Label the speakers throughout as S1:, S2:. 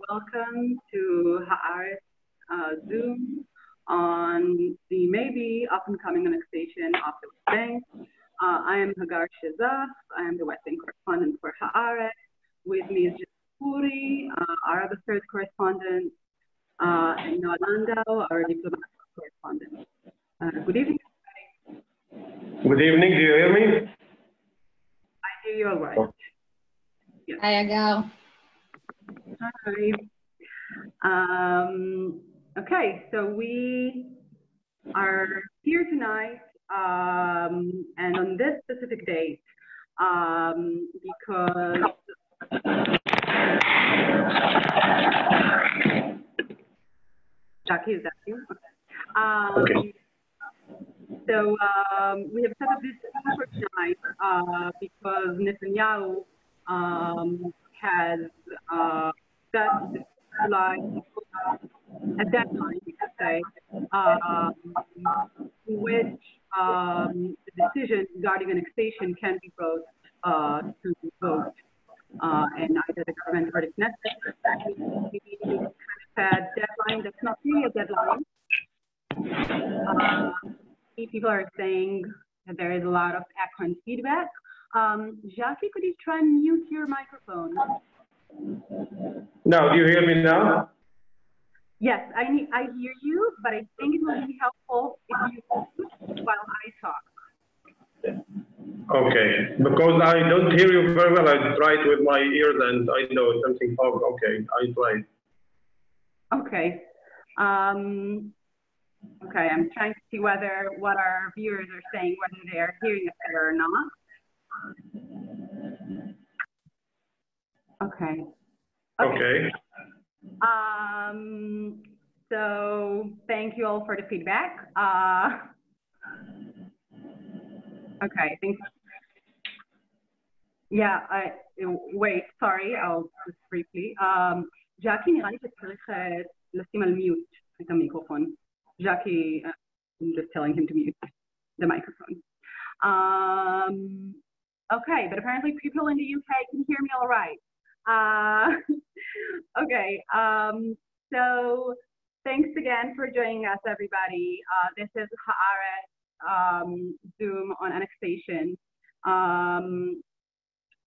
S1: welcome to Haaretz Zoom on the maybe up-and-coming annexation of the West Bank. I am Hagar Shazaf. I am the West Bank correspondent for Haaretz. With me is Puri, our other third correspondent, and Noah Landau, our diplomatic correspondent. Good evening, everybody.
S2: Good evening. Do you hear me?
S1: I hear you all right.
S2: Oh.
S1: Yes.
S3: Hi, Agal.
S1: Hi. Okay, so we are here tonight, and on this specific date, because Jackie, is that you?
S2: Okay.
S1: So we have set up this for tonight because Netanyahu has set July a deadline, we could say, in which the decision regarding annexation can be brought to vote in either the government or the Knesset. We kind of had deadline that's not really a deadline. People are saying that there is a lot of echo and feedback. Jackie, could you try and mute your microphone?
S2: Now, do you hear me now?
S1: Yes, I hear you, but I think it will be helpful if you mute while I talk.
S2: Okay, because I don't hear you very well. I tried with my ears and I know something. Oh, okay, I tried.
S1: Okay. Okay, I'm trying to see what our viewers are saying, whether they are hearing us better or not. Okay.
S2: Okay.
S1: So thank you all for the feedback. Okay, I think. Yeah, wait, sorry, I'll just briefly. Jackie, נראה לי שצריך לשים על mute את המיקרופון. Jackie, I'm just telling him to mute the microphone. Okay, but apparently people in the UK can hear me all right. Okay, so thanks again for joining us, everybody. This is Haaretz Zoom on annexation.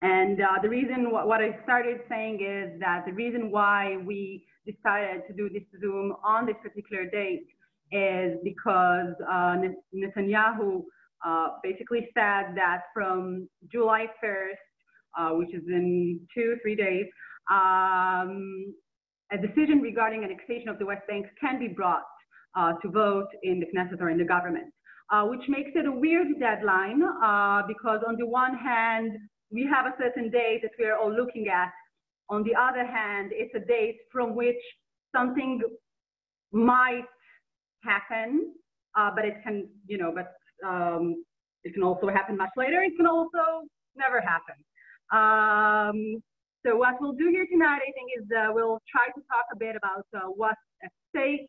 S1: And the reason, what I started saying is that the reason why we decided to do this Zoom on this particular date is because Netanyahu basically said that from July 1st, which is in 2-3 days, a decision regarding annexation of the West Bank can be brought to vote in the Knesset or in the government, which makes it a weird deadline because on the one hand, we have a certain date that we are all looking at. On the other hand, it's a date from which something might happen, but it can, it can also happen much later. It can also never happen. So what we'll do here tonight, I think, is we'll try to talk a bit about what's at stake.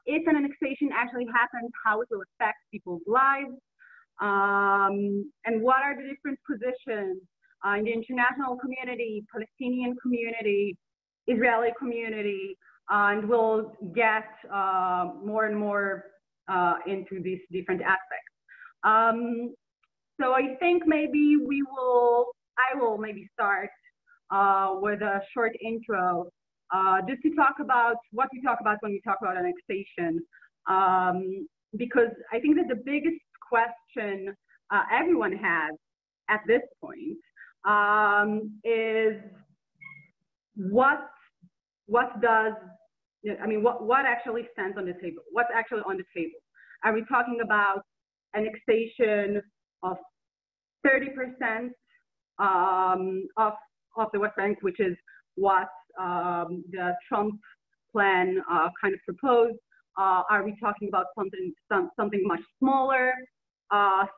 S1: If an annexation actually happens, how it will affect people's lives, and what are the different positions in the international community, Palestinian community, Israeli community, and we'll get more and more into these different aspects. So I think maybe I will maybe start with a short intro, just to talk about what we talk about when we talk about annexation, because I think that the biggest question everyone has at this point is what actually stands on the table? What's actually on the table? Are we talking about annexation of 30% of the West Bank, which is what the Trump plan kind of proposed? Are we talking about something much smaller?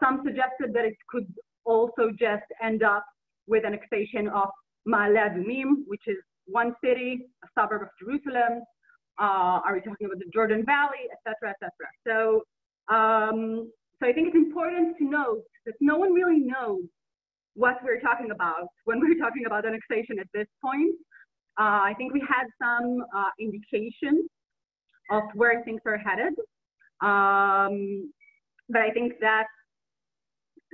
S1: Some suggested that it could also just end up with annexation of Ma'ale Adumim, which is one city, a suburb of Jerusalem. Are we talking about the Jordan Valley, et cetera, et cetera? So I think it's important to note that no one really knows what we're talking about when we're talking about annexation at this point. I think we had some indications of where things are headed. But I think that's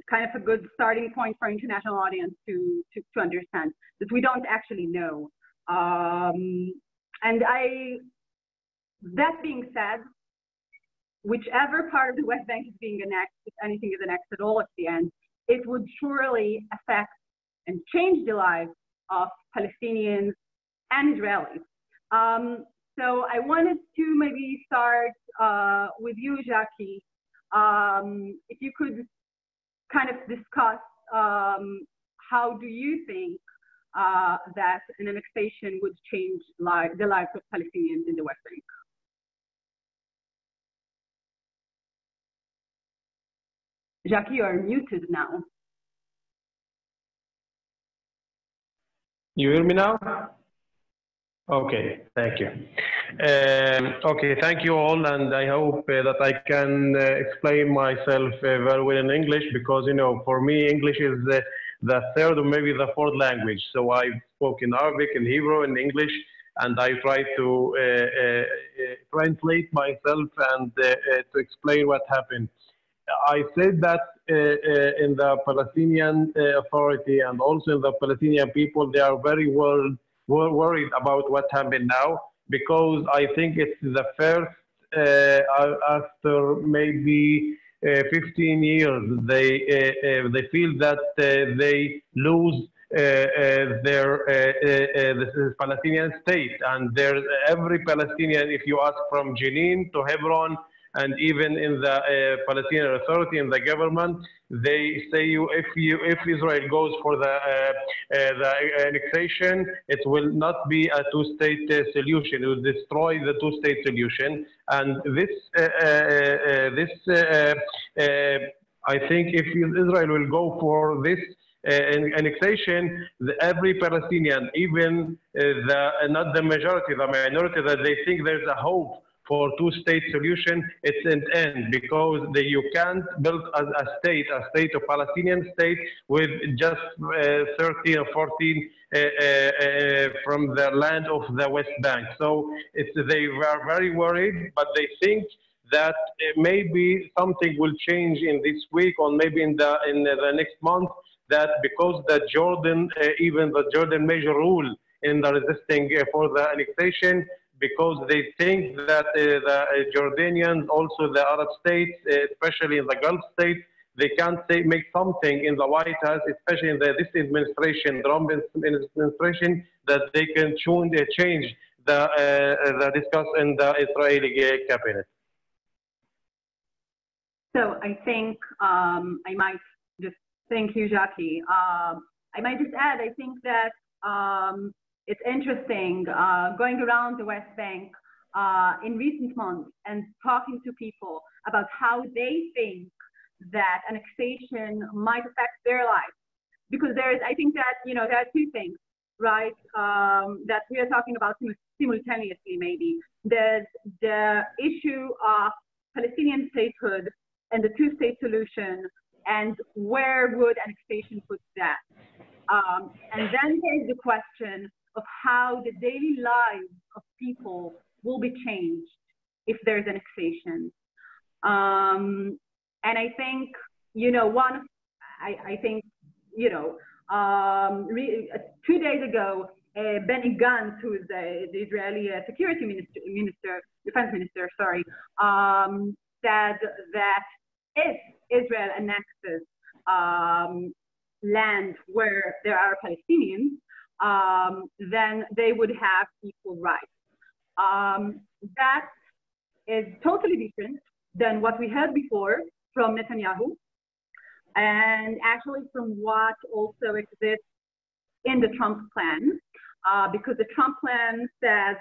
S1: kind of a good starting point for international audience to understand that we don't actually know. That being said, whichever part of the West Bank is being annexed, if anything is annexed at all at the end, it would surely affect and change the lives of Palestinians and Israelis. So I wanted to maybe start with you, Jackie. If you could kind of discuss how do you think that an annexation would change the lives of Palestinians in the West Bank? Jackie, you are muted now.
S2: You hear me now? Okay, thank you. Okay, thank you all, and I hope that I can explain myself very well in English, because, you know, for me, English is the third or maybe the fourth language. So I spoke in Arabic, in Hebrew, in English, and I try to translate myself and to explain what happened. I said that in the Palestinian Authority and also in the Palestinian people, they are very worried about what happened now, because I think it's the first after maybe 15 years they feel that they lose their this Palestinian state, and there's every Palestinian, if you ask from Jenin to Hebron, and even in the Palestinian Authority, in the government, they say if Israel goes for the annexation, it will not be a two-state solution. It will destroy the two-state solution. And this I think if Israel will go for this annexation, every Palestinian, even not the majority, the minority, that they think there's a hope for two-state solution, it's an end, because you can't build a state of Palestinian state with just 13 or 14 from the land of the West Bank. So they were very worried, but they think that maybe something will change in this week, or maybe in the next month, that because the Jordan, even the Jordan major rule in the resisting for the annexation, because they think that the Jordanians, also the Arab states, especially in the Gulf states, they can't make something in the White House, especially in this administration, Trump administration, that they can change the discuss in the Israeli cabinet.
S1: So I think I might just, thank you, Jackie. I might just add, I think that it's interesting going around the West Bank in recent months and talking to people about how they think that annexation might affect their lives. Because I think that, you know, there are two things, right, that we are talking about simultaneously maybe. There's the issue of Palestinian statehood and the two-state solution, and where would annexation put that? And then there's the question of how the daily lives of people will be changed if there's annexation. And I think, you know, I think, you know, 2 days ago, Benny Gantz, who is the Israeli defense minister, sorry, said that if Israel annexes land where there are Palestinians, then they would have equal rights. That is totally different than what we heard before from Netanyahu, and actually from what also exists in the Trump plan, because the Trump plan says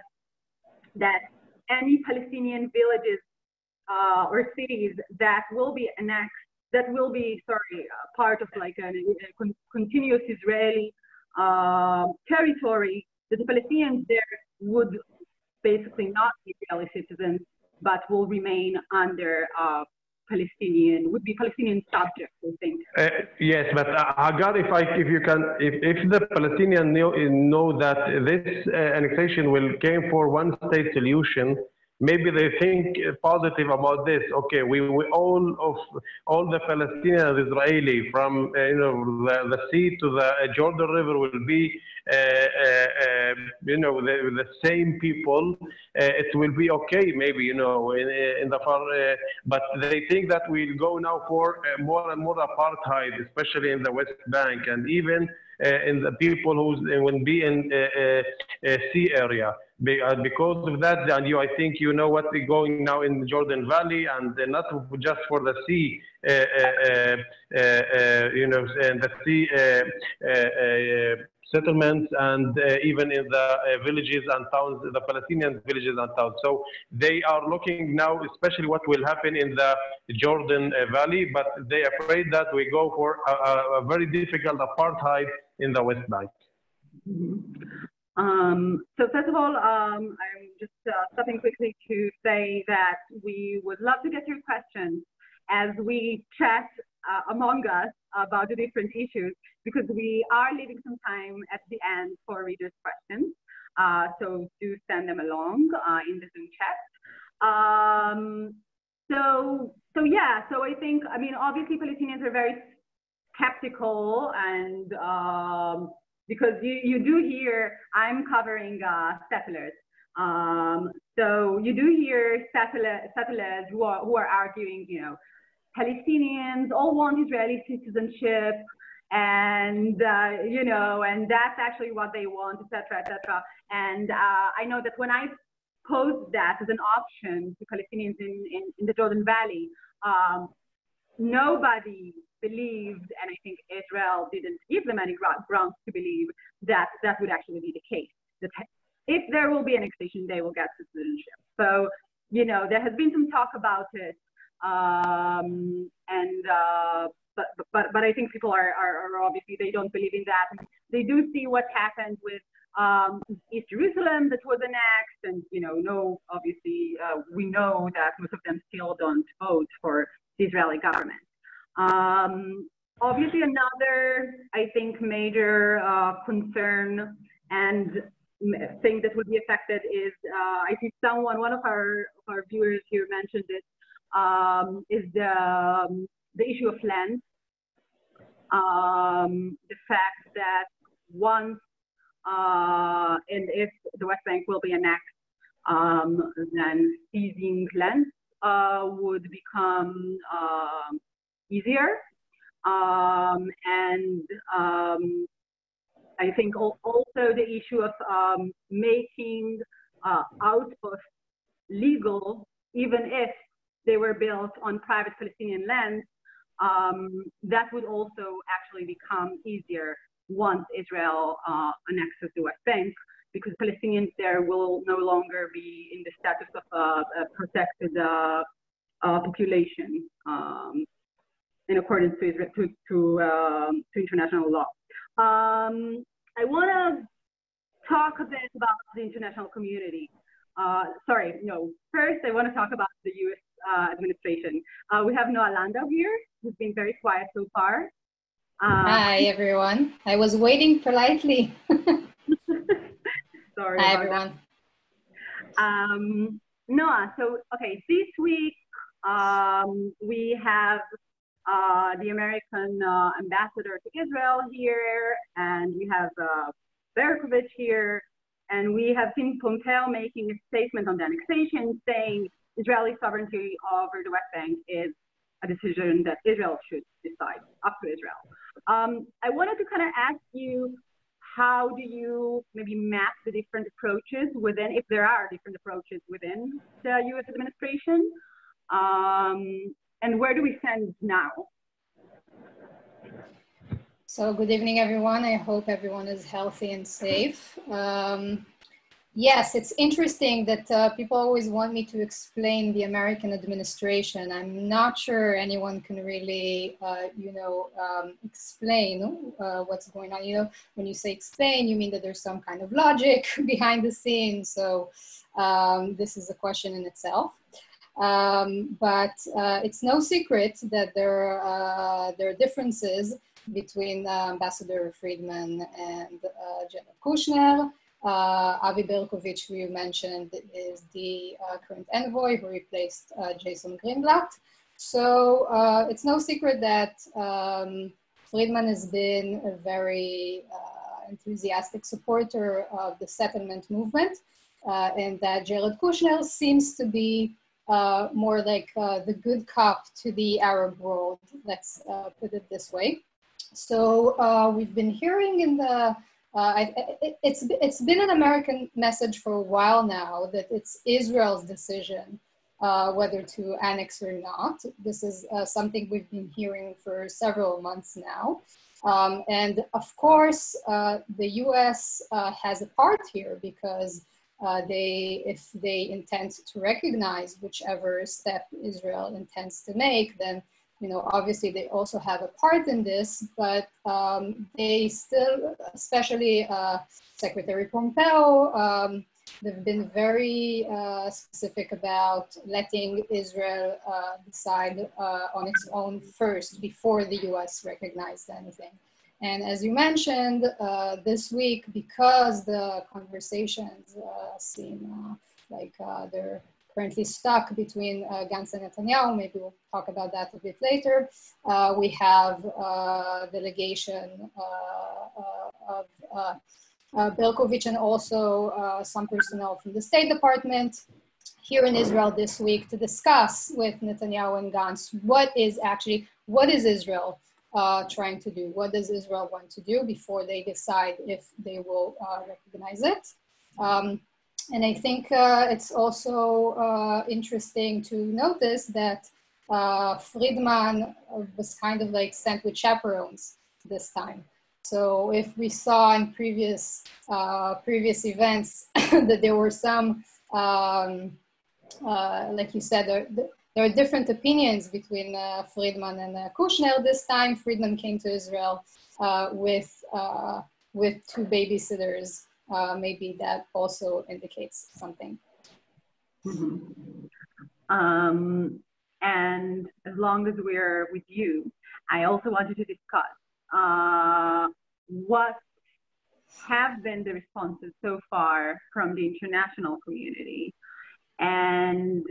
S1: that any Palestinian villages or cities that will be annexed, that will be, part of like a continuous Israeli territory, that the Palestinians there would basically not be Israeli citizens, but will remain under Palestinian, would be Palestinian subjects, I think.
S2: Yes, but Hagar, if the Palestinians know that this annexation will came for one state solution, maybe they think positive about this. Okay, we all the Palestinian and Israeli from the sea to the Jordan River will be the same people. It will be okay, maybe in the far, but they think that we'll go now for more and more apartheid, especially in the West Bank, and even in the people who will be in sea area. Because of that, and I think you know what is going now in the Jordan Valley, and not just for the sea, and the sea settlements, and even in the villages and towns, the Palestinian villages and towns. So they are looking now, especially what will happen in the Jordan Valley, but they are afraid that we go for a very difficult apartheid in the West Bank.
S1: So first of all, I'm just stopping quickly to say that we would love to get your questions as we chat among us about the different issues, because we are leaving some time at the end for readers' questions. So do send them along in the Zoom chat. So I think, I mean, obviously Palestinians are very skeptical, and because you do hear, I'm covering settlers. So you do hear settlers who are arguing, Palestinians all want Israeli citizenship, and and that's actually what they want, etc., etc. And I know that when I posed that as an option to Palestinians in the Jordan Valley, nobody believed, and I think Israel didn't give them any grounds to believe that that would actually be the case. That if there will be annexation, they will get citizenship. So, there has been some talk about it, but I think people are obviously, they don't believe in that. They do see what happened with East Jerusalem that was annexed, and obviously we know that most of them still don't vote for the Israeli government. Obviously, another, I think, major concern and thing that would be affected is, I think one of our viewers here mentioned it, is the issue of land. The fact that once and if the West Bank will be annexed, then seizing land would become easier. I think also the issue of making outposts legal, even if they were built on private Palestinian land, that would also actually become easier once Israel annexes the West Bank, because Palestinians there will no longer be in the status of a protected population in accordance to international law. I want to talk a bit about the international community. First I want to talk about the U.S. Administration. We have Noah Landau here, who's been very quiet so far.
S3: Hi, everyone. I was waiting politely.
S1: Sorry.
S3: Hi, everyone.
S1: Noah, this week we have the American ambassador to Israel here, and we have Berkovich here, and we have seen Pompeo making a statement on the annexation saying Israeli sovereignty over the West Bank is a decision that Israel should decide, up to Israel. I wanted to kind of ask you, how do you maybe map the different approaches within, if there are different approaches within the U.S. administration, and where do we stand now?
S3: So good evening, everyone. I hope everyone is healthy and safe. Yes, it's interesting that people always want me to explain the American administration. I'm not sure anyone can really, explain what's going on. When you say explain, you mean that there's some kind of logic behind the scenes. So this is a question in itself. But it's no secret that there are differences between Ambassador Friedman and Jared Kushner. Avi Berkovich, who you mentioned, is the current envoy who replaced Jason Greenblatt. So it's no secret that Friedman has been a very enthusiastic supporter of the settlement movement, and that Jared Kushner seems to be more like the good cop to the Arab world, let's put it this way. So we've been hearing in the, it's been an American message for a while now that it's Israel's decision whether to annex or not. This is something we've been hearing for several months now. And of course, the US has a part here because if they intend to recognize whichever step Israel intends to make, then obviously they also have a part in this, but they still, especially Secretary Pompeo, they've been very specific about letting Israel decide on its own first before the US recognized anything. And as you mentioned, this week, because the conversations seem like they're currently stuck between Gantz and Netanyahu, maybe we'll talk about that a bit later, we have a delegation of Berkovich and also some personnel from the State Department here in Israel this week to discuss with Netanyahu and Gantz what is Israel trying to do? What does Israel want to do before they decide if they will recognize it? And I think it's also interesting to notice that Friedman was kind of like sent with chaperones this time. So if we saw in previous events that there were some, like you said, there are different opinions between Friedman and Kushner. This time, Friedman came to Israel with two babysitters. Maybe that also indicates something.
S1: Mm-hmm. And as long as we're with you, I also wanted to discuss what have been the responses so far from the international community, and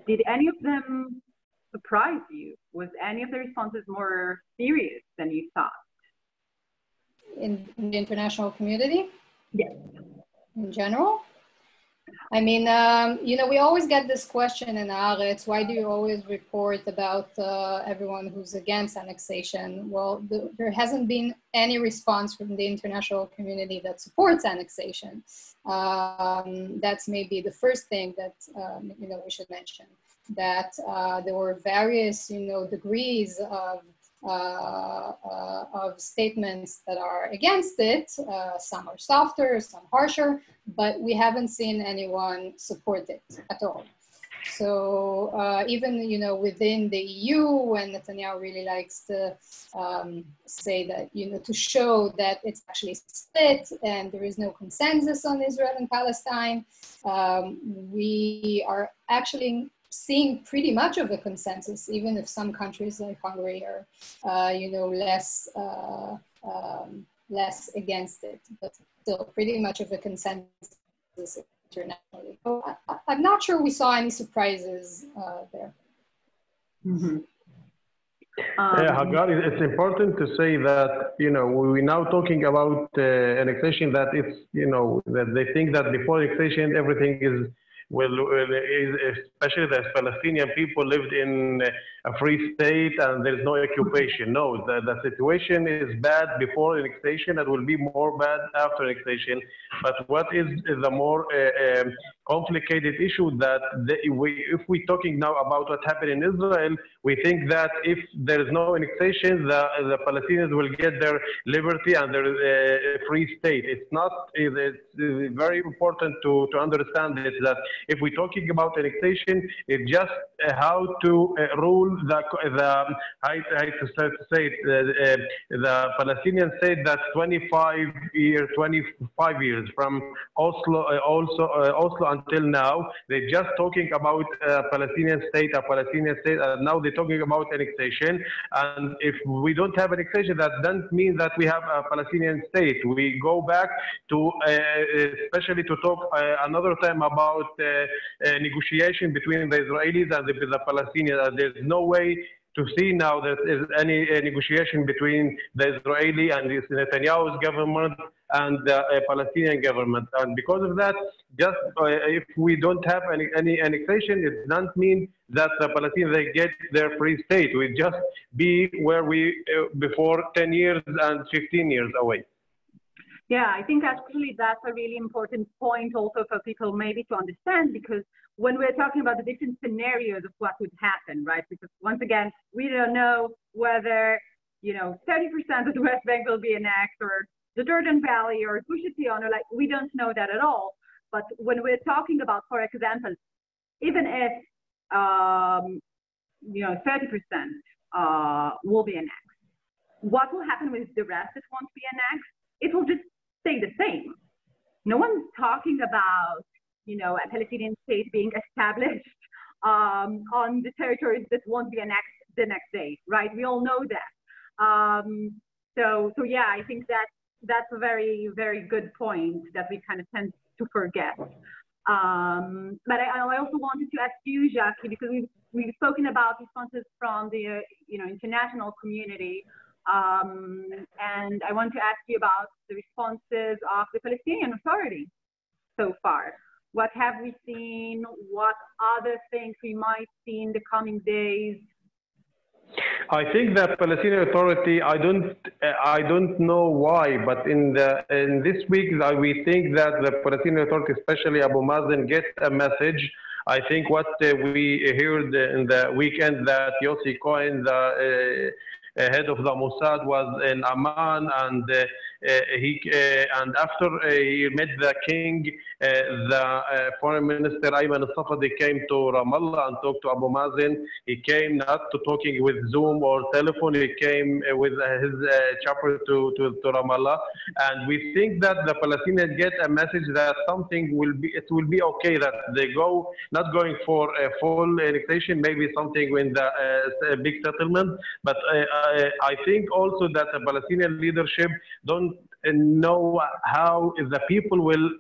S1: did any of them surprise you? Was any of the responses more serious than you thought?
S3: In the international community?
S1: Yes.
S3: In general? I mean, we always get this question in Haaretz, why do you always report about everyone who's against annexation? Well, there hasn't been any response from the international community that supports annexation. That's maybe the first thing that, we should mention, that there were various, degrees of statements that are against it. Some are softer, some harsher, but we haven't seen anyone support it at all. So even, within the EU, when Netanyahu really likes to say that, to show that it's actually split and there is no consensus on Israel and Palestine, we are actually seeing pretty much of a consensus, even if some countries like Hungary are, less against it, but still pretty much of a consensus internationally. So I'm not sure we saw any surprises there.
S1: Mm-hmm.
S2: Hagar, it's important to say that, we're now talking about annexation, that it's, that they think that before annexation, everything is, especially the Palestinian people lived in a free state and there's no occupation. No, the situation is bad before annexation and will be more bad after annexation. But what is the more complicated issue that if we're talking now about what happened in Israel, we think that if there is no annexation, the Palestinians will get their liberty and their free state. It's not, it's very important to understand this, that if we're talking about annexation, it's just how to rule how to say it, the Palestinian state that's 25 years from Oslo, Oslo until now. They're just talking about a Palestinian state, and now they're talking about annexation. And if we don't have annexation, that doesn't mean that we have a Palestinian state. We go back to, especially to talk another time about negotiation between the Israelis and the Palestinians. There's no way to see now that there is any negotiation between the Israeli and Netanyahu's government and the Palestinian government. And because of that, just if we don't have any annexation, it doesn't mean that the Palestinians they get their free state. We just be where we before 10 years and 15 years away.
S1: Yeah, I think actually that's a really important point also for people maybe to understand, because when we're talking about the different scenarios of what would happen, right? Because once again, we don't know whether, 30% of the West Bank will be annexed, or the Jordan Valley, or Gush Etzion, or we don't know that at all. But when we're talking about, for example, even if, 30% will be annexed, what will happen with the rest that won't be annexed? It will just stay the same. No one's talking about, a Palestinian state being established on the territories that won't be annexed the next day, right? We all know that. So yeah, I think that's a very, very good point that we kind of tend to forget. But I also wanted to ask you, Jackie, because we've spoken about responses from the international community. And I want to ask you about the responses of the Palestinian Authority so far. What have we seen? What other things we might see in the coming days?
S2: I think that Palestinian Authority, I don't know why, but in this week we think that the Palestinian Authority, especially Abu Mazen, gets a message. I think what we heard in the weekend that Yossi Cohen, the head of the Mossad, was in Amman, and and after he met the king, the foreign minister Ayman al-Safadi came to Ramallah and talked to Abu Mazen. He came not to talking with Zoom or telephone. He came with his chopper to Ramallah, and we think that the Palestinians get a message that something will be okay. That they go not going for a full annexation, maybe something in the big settlement, but I think also that the Palestinian leadership don't know how the people will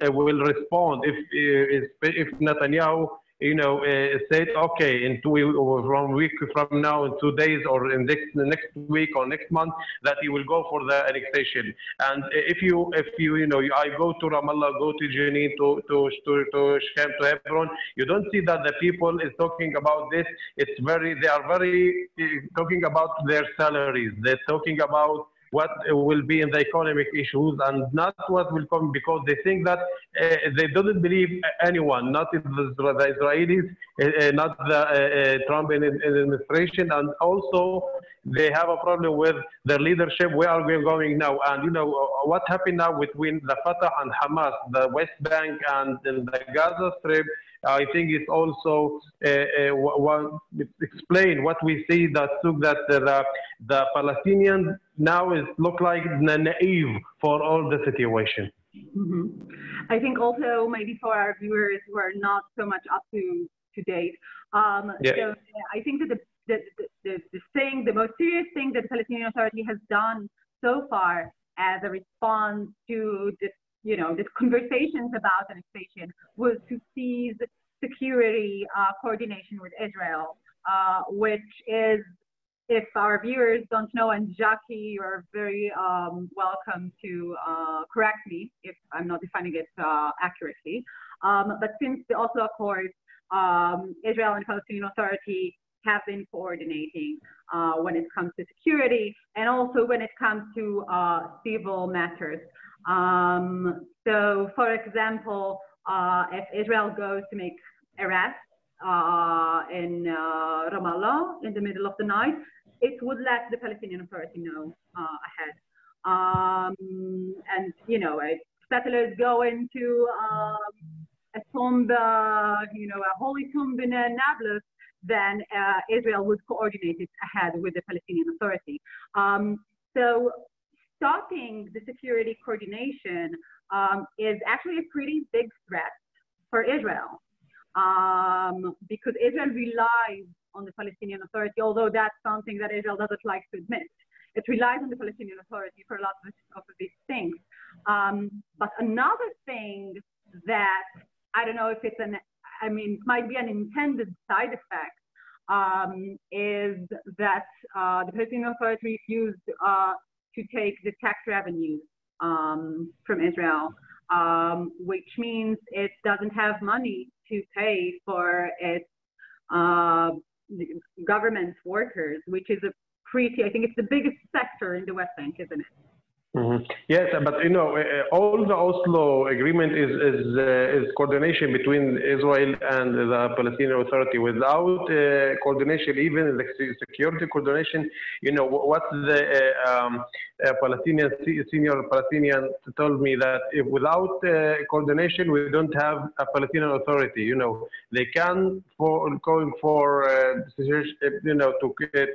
S2: respond if Netanyahu said okay in 1 week from now, in 2 days, or in next week or next month, that he will go for the annexation. And if you I go to Ramallah, go to Jenin, to Shechem, to Hebron, you don't see that the people is talking about this. They are very talking about their salaries. They're talking about what will be in the economic issues and not what will come, because they think that they don't believe anyone, not the Israelis, not the Trump administration, and also they have a problem with their leadership. Where are we going now? And what happened now between the Fatah and Hamas, the West Bank and the Gaza Strip, I think it's also explain what we see, that the Palestinians now look like naive for all the situation.
S1: Mm-hmm. I think also maybe for our viewers who are not so much up to date. Yeah. So I think that the most serious thing that the Palestinian Authority has done so far as a response to this, the conversations about annexation, was to seize security coordination with Israel, which is, if our viewers don't know, and Jackie, you're very welcome to correct me if I'm not defining it accurately. But since the Oslo Accord, Israel and the Palestinian Authority have been coordinating when it comes to security, and also when it comes to civil matters. So, for example, if Israel goes to make arrests in Ramallah in the middle of the night, it would let the Palestinian Authority know ahead. And, if settlers go into a tomb, a holy tomb in Nablus, then Israel would coordinate it ahead with the Palestinian Authority. So stopping the security coordination is actually a pretty big threat for Israel, because Israel relies on the Palestinian Authority, although that's something that Israel doesn't like to admit. It relies on the Palestinian Authority for a lot of these things. But another thing that, I don't know if it's it might be an intended side effect, is that the Palestinian Authority refused to take the tax revenues from Israel, which means it doesn't have money to pay for its government workers, which is I think it's the biggest sector in the West Bank, isn't it?
S2: Mm-hmm. Yes, but all the Oslo agreement is coordination between Israel and the Palestinian Authority. Without coordination, even the security coordination, what the senior Palestinian told me, that if without coordination, we don't have a Palestinian Authority. They can going for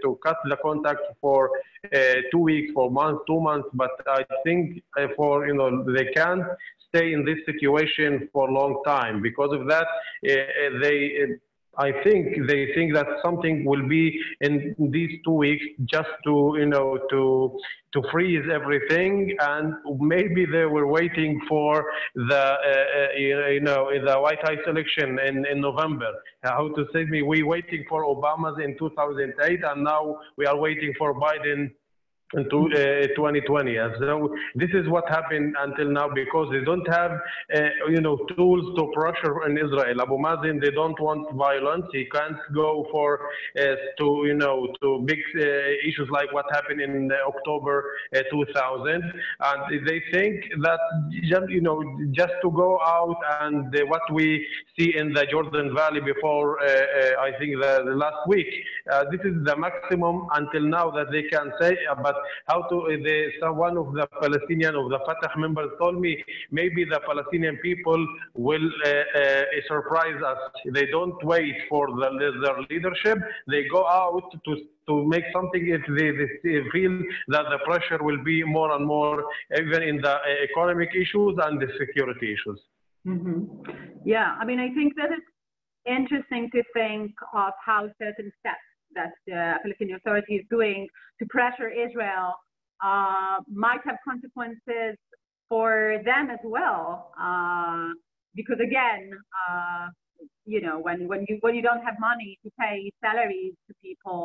S2: to cut the contact for 2 weeks, for months, 2 months, but I think they can't stay in this situation for a long time. Because of that, I think they think that something will be in these 2 weeks, just to freeze everything, and maybe they were waiting for the the White House election in November. How to say me? We waiting for Obama's in 2008, and now we are waiting for Biden into 2020. So this is what happened until now, because they don't have tools to pressure in Israel. Abu Mazen, they don't want violence. He can't go for to big issues like what happened in October 2000, and they think that just to go out and what we see in the Jordan Valley before I think the last week, this is the maximum until now that they can say. But how to one of the Palestinian of the Fatah members told me, maybe the Palestinian people will surprise us. They don't wait for their leadership. They go out to make something if they feel that the pressure will be more and more, even in the economic issues and the security issues.
S1: Mm-hmm. Yeah, I think that it's interesting to think of how certain steps that the Palestinian Authority is doing to pressure Israel might have consequences for them as well. Because again, when you don't have money to pay salaries to people,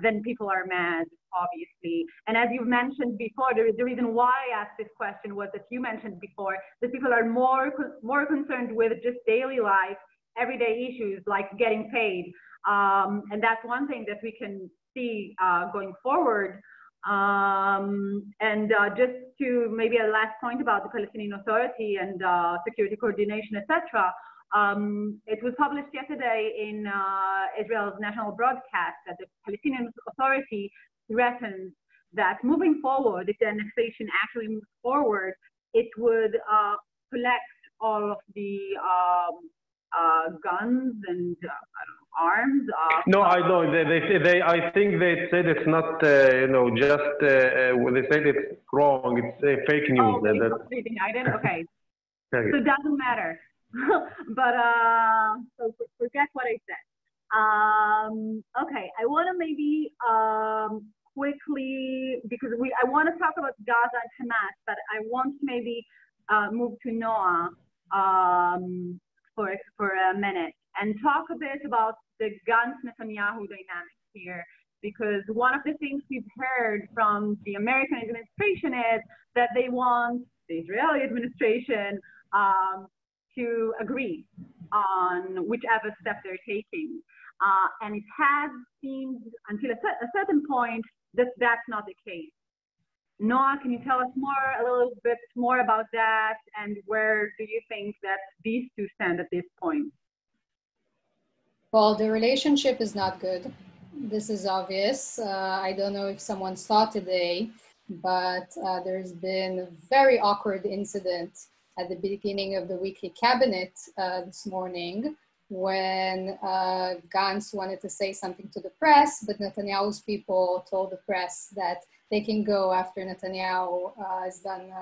S1: then people are mad, obviously. And as you've mentioned before, the reason why I asked this question was that you mentioned before that people are more concerned with just daily life, everyday issues like getting paid. And that's one thing that we can see going forward. Just to maybe a last point about the Palestinian Authority and security coordination, etc. It was published yesterday in Israel's national broadcast that the Palestinian Authority threatens that moving forward, if the annexation actually moves forward, it would collect all of the guns and arms.
S2: No, I know. I think they said it's not, just they said it's wrong. It's fake news.
S1: Oh, it's denied. Okay. So it doesn't matter. But so forget what I said. Okay, I want to maybe quickly, because I want to talk about Gaza and Hamas, but I want to maybe move to Noah for a minute and talk a bit about the Gantz-Netanyahu dynamics here, because one of the things we've heard from the American administration is that they want the Israeli administration to agree on whichever step they're taking. And it has seemed until a certain point that that's not the case. Noah, can you tell us a little bit more about that, and where do you think that these two stand at this point?
S3: Well, the relationship is not good. This is obvious. I don't know if someone saw today, but there's been a very awkward incident at the beginning of the weekly cabinet this morning, when Gantz wanted to say something to the press, but Netanyahu's people told the press that they can go after Netanyahu is done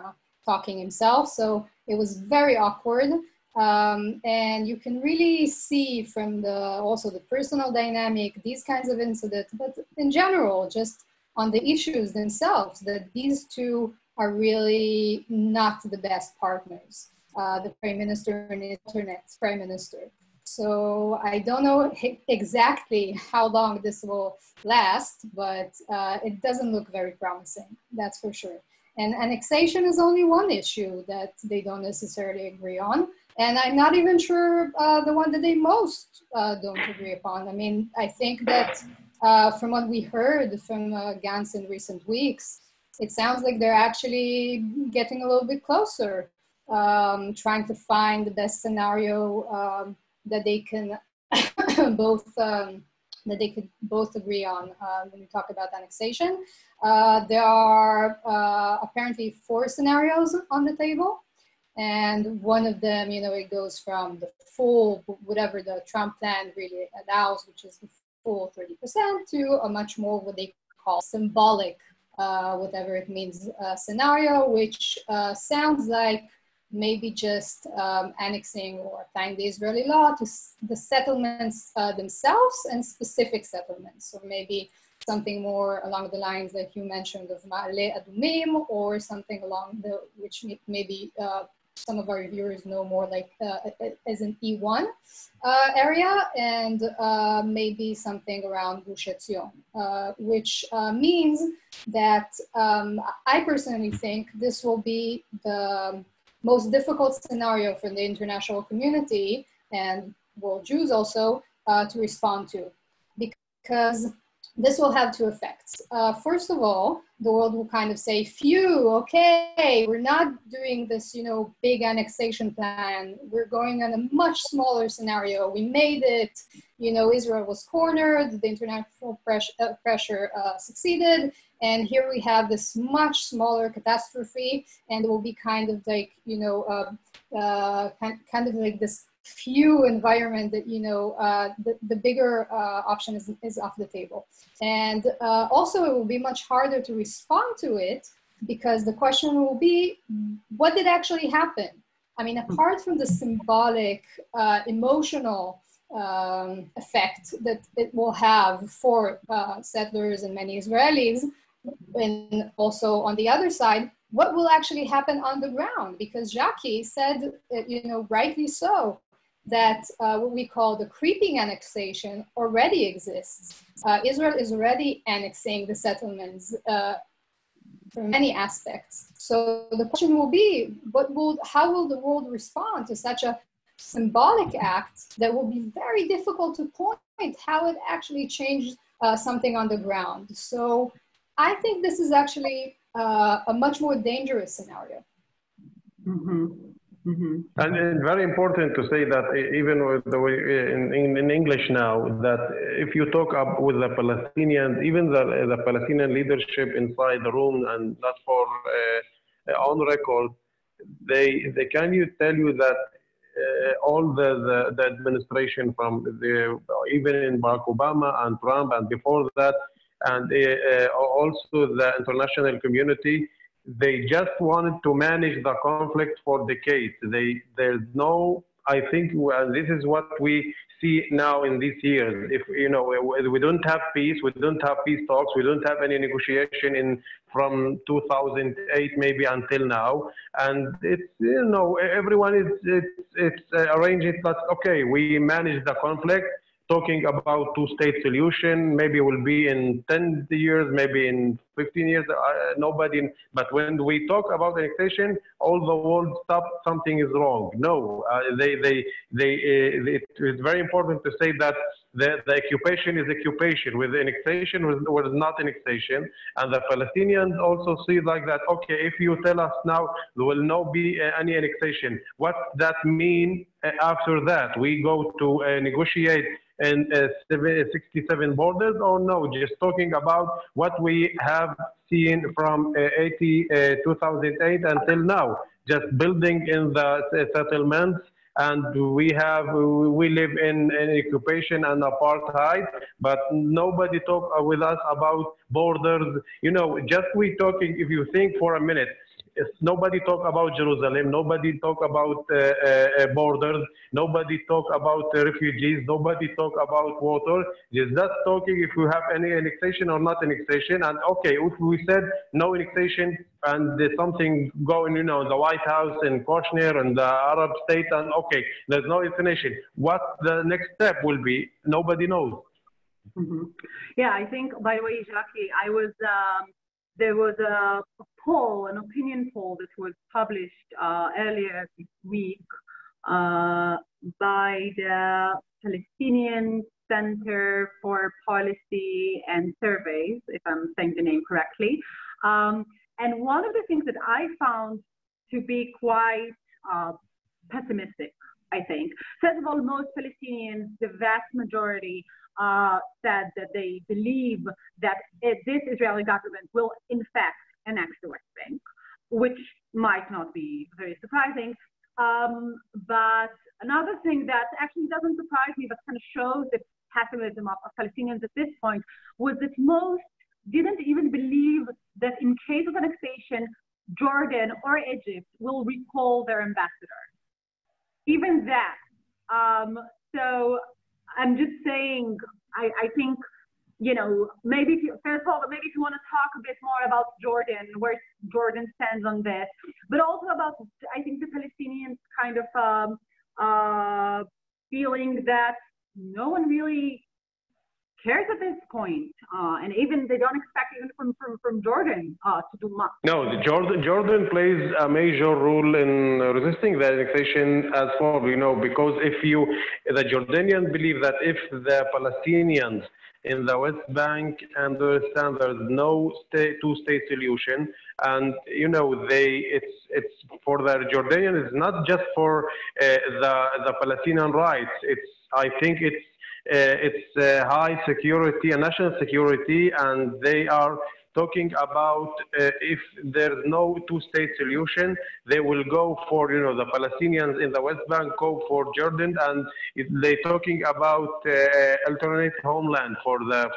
S3: talking himself. So it was very awkward. And you can really see from also the personal dynamic, these kinds of incidents, but in general, just on the issues themselves, that these two are really not the best partners. The Prime Minister and the Internet's Prime Minister. So I don't know exactly how long this will last, but it doesn't look very promising, that's for sure. And annexation is only one issue that they don't necessarily agree on. And I'm not even sure the one that they most don't agree upon. I mean, I think that from what we heard from Gantz in recent weeks, it sounds like they're actually getting a little bit closer, trying to find the best scenario that they can both that they could both agree on when we talk about annexation. There are apparently 4 scenarios on the table. And one of them, you know, it goes from the full, whatever the Trump plan really allows, which is the full 30%, to a much more what they call symbolic, whatever it means, scenario, which sounds like maybe just annexing or applying the Israeli law to the settlements themselves and specific settlements. Or maybe something more along the lines that you mentioned of Ma'ale Adumim, or something along the, which maybe some of our viewers know more like as an E1 area, and maybe something around Gush Etzion, which means that I personally think this will be the most difficult scenario for the international community and world Jews also to respond to, because this will have 2 effects. First of all, the world will kind of say, phew, okay, we're not doing this, you know, big annexation plan. We're going on a much smaller scenario. We made it, you know, Israel was cornered, the international pressure succeeded. And here we have this much smaller catastrophe, and it will be kind of like, you know, kind of like this few environment that, you know, the bigger option is off the table. And also it will be much harder to respond to it, because the question will be, what did actually happen? I mean, apart from the symbolic, emotional effect that it will have for settlers and many Israelis, and also on the other side, what will actually happen on the ground? Because Jackie said, you know, rightly so, that what we call the creeping annexation already exists. Israel is already annexing the settlements from many aspects. So the question will be, how will the world respond to such a symbolic act that will be very difficult to point how it actually changed something on the ground? So I think this is actually a much more dangerous scenario.
S1: Mm-hmm. Mm-hmm.
S2: And it's very important to say that even with the way in English now, that if you talk up with the Palestinians, even the Palestinian leadership inside the room, and that's for on record, they can tell you that all the administration from even in Barack Obama and Trump and before that, and also the international community, they just wanted to manage the conflict for decades. There's no, I think, this is what we see now in these years. If, you know, we don't have peace, we don't have peace talks, we don't have any negotiation from 2008 maybe until now. And it's, you know, everyone it's arranged it, but okay, we manage the conflict. Talking about 2-state solution, maybe will be in 10 years, maybe in 15 years, nobody. But when we talk about annexation, all the world stops, something is wrong. No, it's very important to say that the occupation is occupation. With annexation was not annexation. And the Palestinians also see like that, okay, if you tell us now there will not be any annexation, what that mean after that? We go to negotiate and 67 borders, or no, just talking about what we have seen from 2008 until now. just building in the settlements, and we live in occupation and apartheid, but nobody talk with us about borders. Just we talking. If you think for a minute, nobody talk about Jerusalem, nobody talk about borders, nobody talk about refugees, nobody talk about water. Just talking if we have any annexation or not annexation. And okay, if we said no annexation and there's something going, in the White House and Kushner and the Arab states, and okay, there's no annexation. What the next step will be, nobody knows.
S1: Mm-hmm. Yeah, I think, by the way, Jackie, there was a poll, an opinion poll that was published earlier this week by the Palestinian Center for Policy and Surveys, if I'm saying the name correctly. And one of the things that I found to be quite pessimistic, I think. First of all, most Palestinians, the vast majority, said that they believe that this Israeli government will in fact annex the West Bank, which might not be very surprising. But another thing that actually doesn't surprise me, but kind of shows the pessimism of Palestinians at this point, was that most didn't even believe that in case of annexation, Jordan or Egypt will recall their ambassador. Even that. So I'm just saying, I think, maybe first of all, maybe if you want to talk a bit more about Jordan, where Jordan stands on this, but also about, I think, the Palestinians kind of feeling that no one really cares at this point, and even they don't expect even from Jordan to do much.
S2: No, Jordan plays a major role in resisting the annexation as far we know, because the Jordanians believe that if the Palestinians in the West Bank understand there's no two-state solution, and it's for the Jordanians, it's not just for the Palestinian rights. I think it's high security and national security, and they are talking about if there's no two-state solution, they will go for, the Palestinians in the West Bank go for Jordan, and they're talking about alternate homeland for the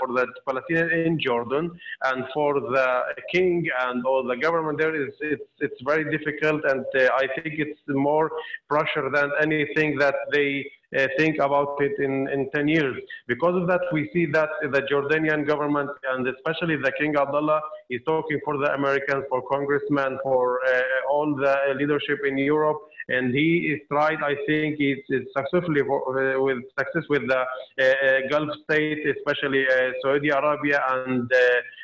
S2: Palestinians in Jordan, and for the king and all the government there it's very difficult, and I think it's more pressure than anything that they think about it in 10 years. Because of that, we see that the Jordanian government, and especially the King Abdullah, is talking for the Americans, for congressmen, for all the leadership in Europe, and he is tried, I think, is successfully with success with the Gulf states, especially Saudi Arabia and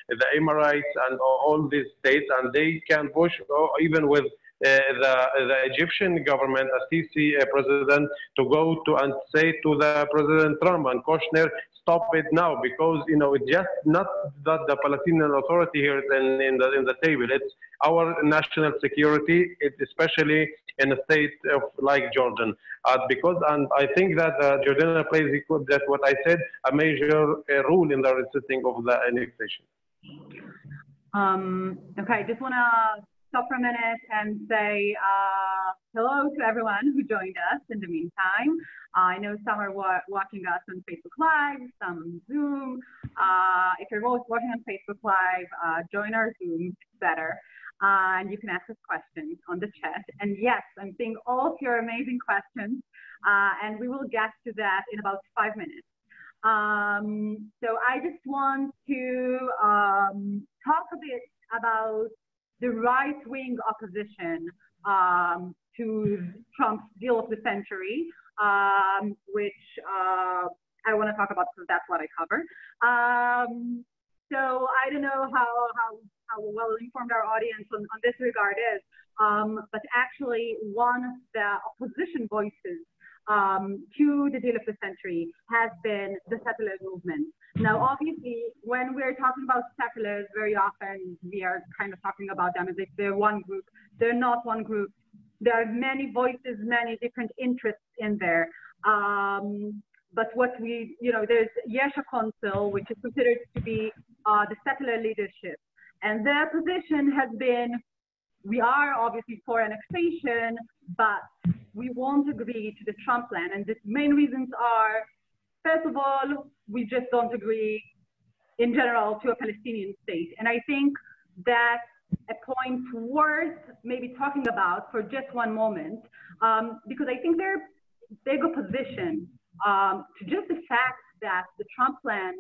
S2: the Emirates and all these states, and they can push even with the Egyptian government, a Sisi president, to go to and say to the President Trump and Kushner, stop it now, because it's just not that the Palestinian Authority here is in the table. It's our national security, especially in a state like Jordan, and I think that Jordan plays, that what I said, a major role in the resisting of the annexation.
S1: Okay, I just want to stop for a minute and say hello to everyone who joined us in the meantime. I know some are watching us on Facebook Live, some on Zoom. If you're both watching on Facebook Live, join our Zoom, it's better. And you can ask us questions on the chat. And yes, I'm seeing all of your amazing questions, and we will get to that in about 5 minutes. So I just want to talk a bit about the right-wing opposition to Trump's deal of the century, which I want to talk about because that's what I cover. So I don't know how well informed our audience on this regard is, but actually one of the opposition voices to the deal of the century has been the settler movement. Now, obviously, when we're talking about settlers, very often we are kind of talking about them as if they're one group. They're not one group. There are many voices, many different interests in there. But what there's Yesha Council, which is considered to be the settler leadership. And their position has been we are obviously for annexation, but we won't agree to the Trump plan. And the main reasons are, first of all, we just don't agree in general to a Palestinian state. And I think that's a point worth maybe talking about for just one moment, because I think their big opposition to just the fact that the Trump plan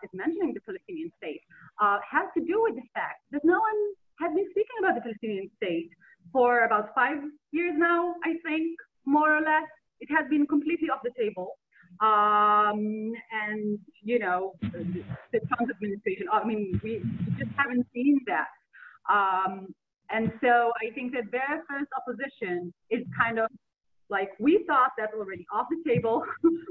S1: is mentioning the Palestinian state has to do with the fact that no one has been speaking about the Palestinian state for about 5 years now, I think, more or less. It has been completely off the table. And, you know, the Trump administration, I mean, we just haven't seen that. And so I think that their first opposition is kind of like, we thought that's already off the table.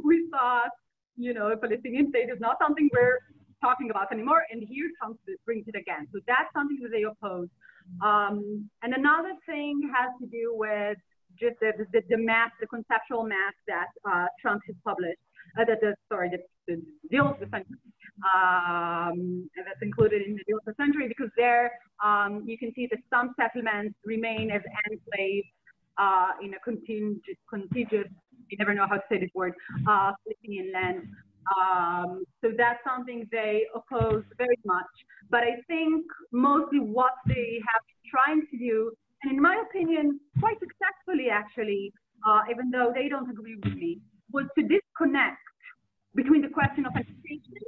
S1: We thought, you know, a Palestinian state is not something we're talking about anymore. And here Trump brings it again. So that's something that they oppose. And another thing has to do with just the math, the conceptual math that Trump has published, the deal of the century, and that's included in the deal of the century, because there you can see that some settlements remain as enclaves in a contiguous, you never know how to say this word, Palestinian land. So that's something they oppose very much. But I think mostly what they have been trying to do, and in my opinion, quite successfully actually, even though they don't agree with me, was to disconnect between the question of annexation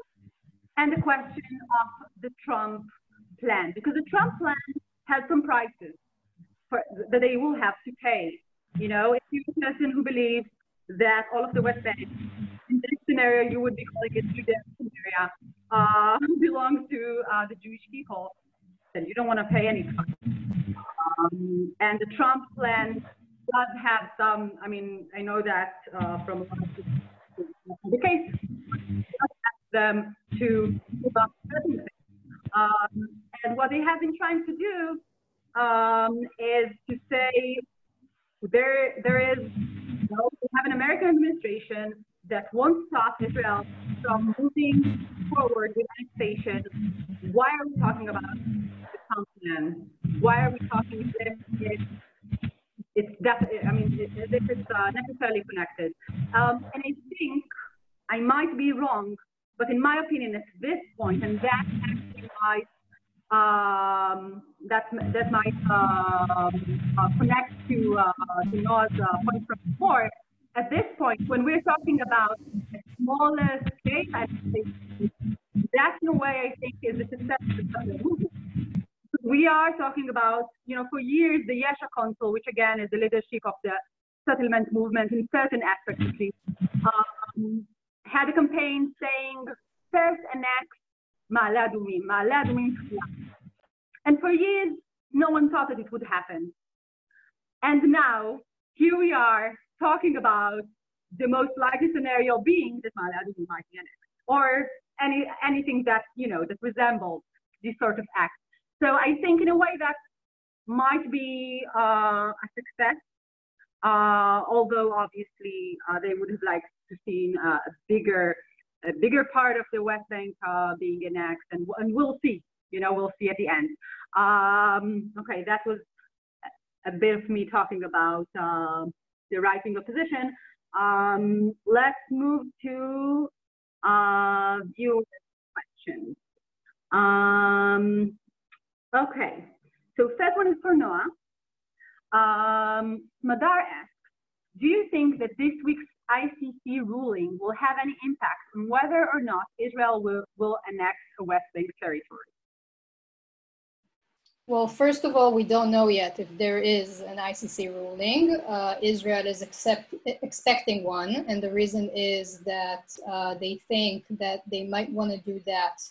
S1: and the question of the Trump plan. Because the Trump plan has some prices that they will have to pay. You know, if you're a person who believes that all of the West Bank, in this scenario, you would be calling it Judean area, belongs to the Jewish people, then you don't want to pay any tax. And the Trump plan does have some, I mean, I know that from a lot of the case, does ask them to give up certain things. And what they have been trying to do is to say there is, you know, we have an American administration that won't stop Israel from moving forward with annexation. Why are we talking about the Trump plan? Why are we talking if it's definitely, I mean, if it's necessarily connected? And I think I might be wrong, but in my opinion, at this point, and that actually might that might connect to Noah's point from before. At this point, when we're talking about a smaller scale, that's in a way I think is the success of the movement. We are talking about, you know, for years the Yesha Council, which again is the leadership of the settlement movement in certain aspects at least, had a campaign saying first annex Ma'ale Adumim. And for years, no one thought that it would happen. And now, here we are talking about the most likely scenario being that Ma'ale Adumim might be annexed, or anything that, you know, that resembles this sort of act. So I think in a way that might be a success, although obviously they would have liked to see a bigger part of the West Bank being annexed, and we'll see. You know, we'll see at the end. Okay, that was a bit of me talking about the right-wing opposition. Let's move to viewer questions. Okay, so first one is for Noah. Madar asks, do you think that this week's ICC ruling will have any impact on whether or not Israel will annex a West Bank territory?
S3: Well, first of all, we don't know yet if there is an ICC ruling. Israel is expecting one, and the reason is that they think that they might want to do that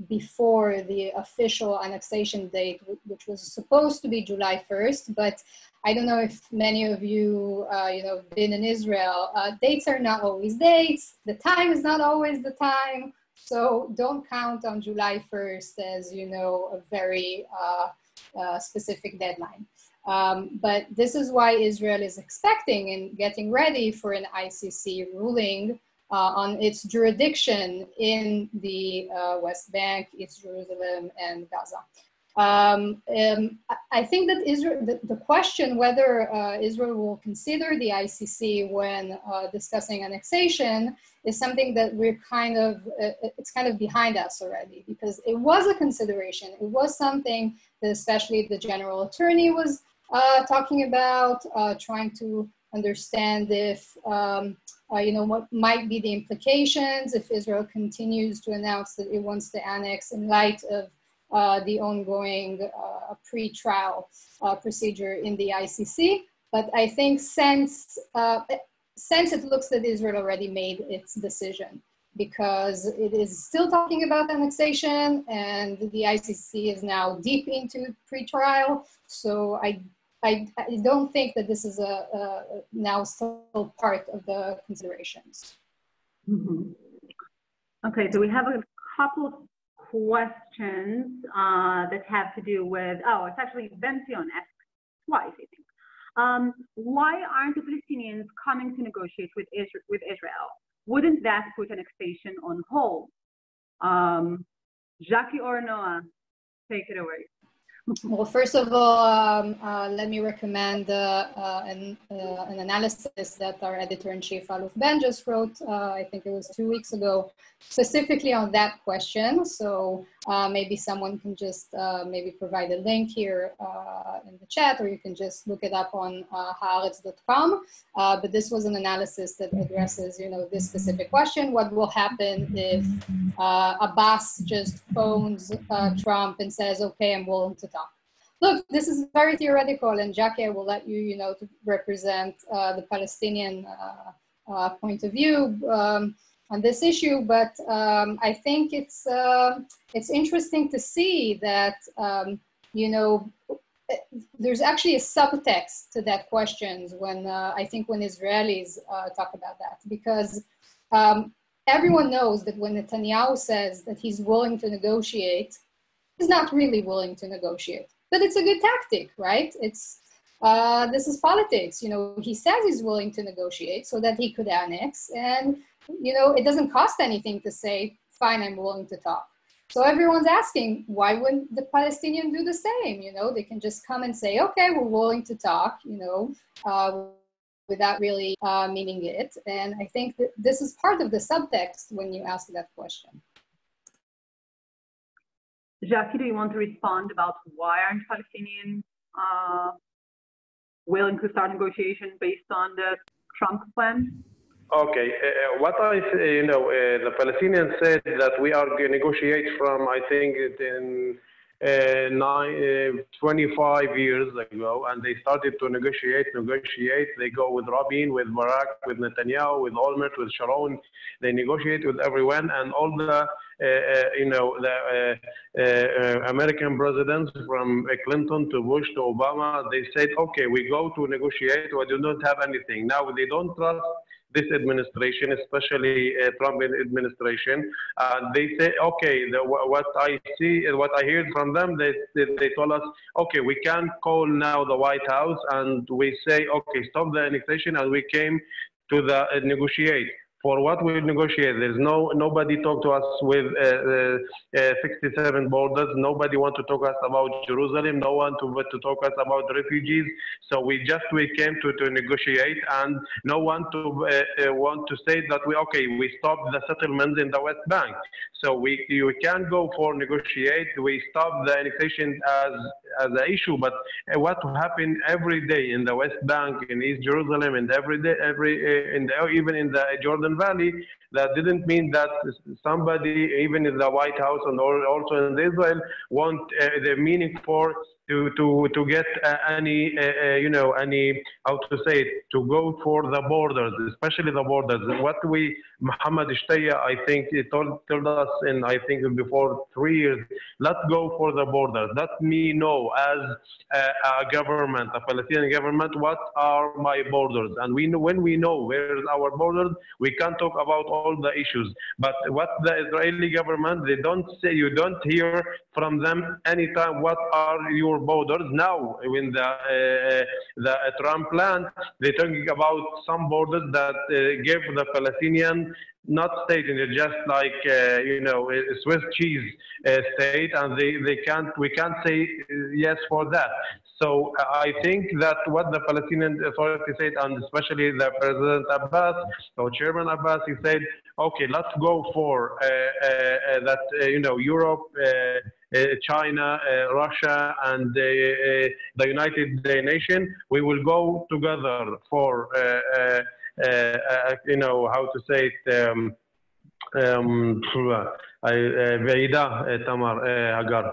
S3: before the official annexation date, which was supposed to be July 1st, but I don't know if many of you, you know, been in Israel. Dates are not always dates. The time is not always the time. So don't count on July 1st as, you know, a very specific deadline. But this is why Israel is expecting and getting ready for an ICC ruling on its jurisdiction in the West Bank, East Jerusalem, and Gaza. I think that Israel, the question whether Israel will consider the ICC when discussing annexation is something that we're it's kind of behind us already, because it was a consideration. It was something that especially the general attorney was talking about, trying to understand if, what might be the implications if Israel continues to announce that it wants to annex in light of the ongoing pre-trial procedure in the ICC. But I think since it looks that Israel already made its decision, because it is still talking about annexation and the ICC is now deep into pre-trial. So I don't think that this is now still part of the considerations.
S1: Mm-hmm. Okay, so we have a couple of questions that have to do with, it's actually Benzion asked twice, I think. Why aren't the Palestinians coming to negotiate with Israel? Wouldn't that put annexation on hold? Jackie or Noah, take it away.
S3: Well, first of all, let me recommend an analysis that our editor-in-chief, Aluf Ben, just wrote, I think it was 2 weeks ago, specifically on that question. So maybe someone can just maybe provide a link here in the chat, or you can just look it up on Haaretz.com. But this was an analysis that addresses, this specific question: what will happen if Abbas just phones Trump and says, "Okay, I'm willing to talk"? Look, this is very theoretical, and Jackie, I will let you, to represent the Palestinian point of view on this issue. But I think it's interesting to see that, there's actually a subtext to that question when I think when Israelis talk about that, because everyone knows that when Netanyahu says that he's willing to negotiate, he's not really willing to negotiate. But it's a good tactic, right? This is politics. He says he's willing to negotiate so that he could annex, and it doesn't cost anything to say, "Fine, I'm willing to talk." So everyone's asking, why wouldn't the Palestinians do the same? They can just come and say, "Okay, we're willing to talk," without really meaning it. And I think that this is part of the subtext when you ask that question.
S1: Jackie, do you want to respond about why aren't Palestinians willing to start negotiation based on the Trump plan?
S2: Okay, what I say, the Palestinians said that we are going to negotiate from, I think, in 25 years ago, and they started to negotiate. They go with Rabin, with Barak, with Netanyahu, with Olmert, with Sharon. They negotiate with everyone, and all the American presidents from Clinton to Bush to Obama, they said, okay, we go to negotiate, we do not have anything. Now they don't trust this administration, especially Trump administration. They say, okay, what I see, what I heard from them, they told us, okay, we can call now the White House and we say, okay, stop the annexation, and we came to the negotiate. For what we negotiate, there's nobody talk to us with 67 borders. Nobody want to talk us about Jerusalem. No one to talk us about refugees. So we came to negotiate, and no one to want to say that we stop the settlements in the West Bank. So you can go for negotiate. We stop the annexation as an issue, but what happened every day in the West Bank, in East Jerusalem, and every day, even in the Jordan Valley, that didn't mean that somebody, even in the White House and also in Israel, want the meaning for to get any how to say it, to go for the borders, especially the borders. What Mohammed Ishtaya, I think, he told us in, I think, before 3 years, let's go for the borders. Let me know as a government, a Palestinian government, what are my borders? And when we know where is our borders, we can talk about all the issues. But what the Israeli government, they don't say, you don't hear from them anytime what are your borders. Now, in the Trump plan, they're talking about some borders that give the Palestinian not state, it's just like you know, a Swiss cheese state, and we can't say yes for that. So I think that what the Palestinian Authority said, and especially the President Abbas or Chairman Abbas, he said, okay, let's go for that, you know, Europe, China, Russia, and the United Nations. We will go together for, you know, how to say it. بعيدة تمر Hagar.